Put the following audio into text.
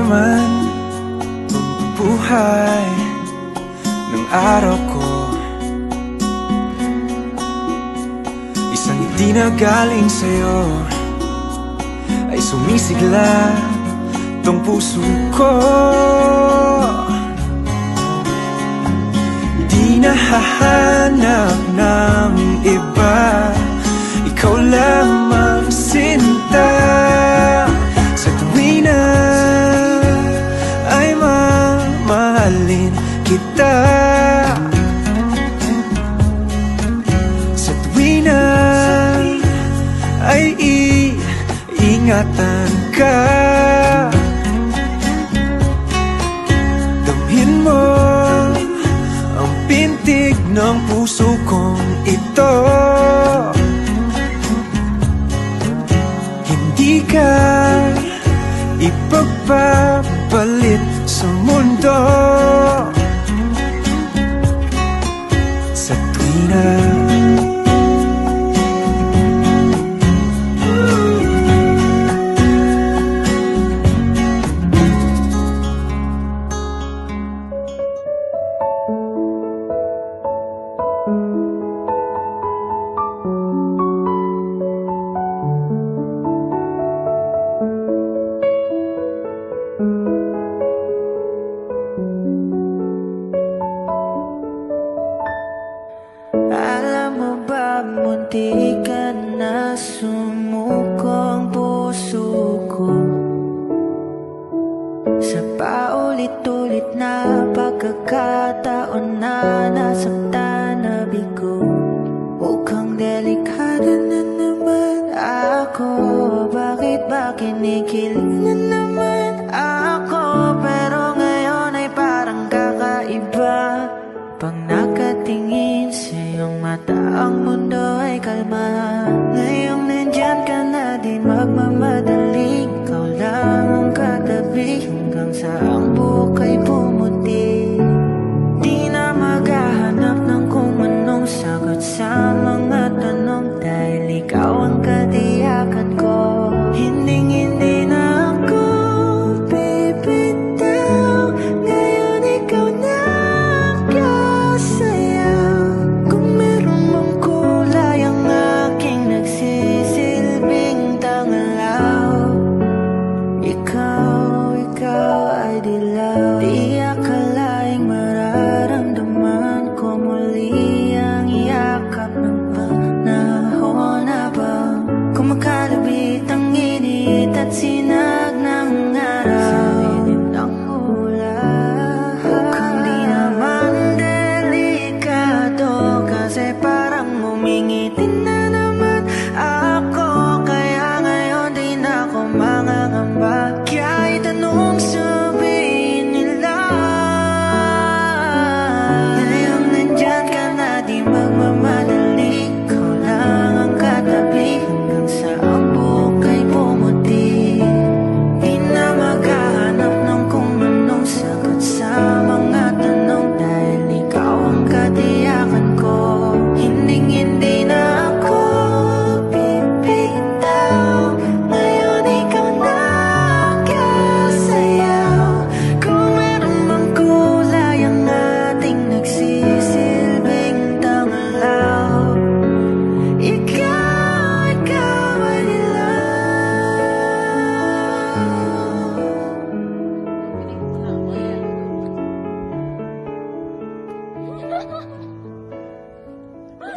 naman ang buhay ng araw ko. Isang hindi na galing sa'yo ay sumisigla tong puso ko. Di na hahanap ng iba, ikaw lamang sinta. Sa tuwi na ay mamahalin kita. Sa tuwi na ay iingatan ka. Damhin mo ang pintig ng puso kong ito. Hindi ka ipagpapalit sa mundo. Sa tuwi na munti ka na sumuko ang puso ko sa paulit-ulit na pagkakataon na nasaktan na bigo. Mukhang delikado na naman ako. Bakit ba kinikita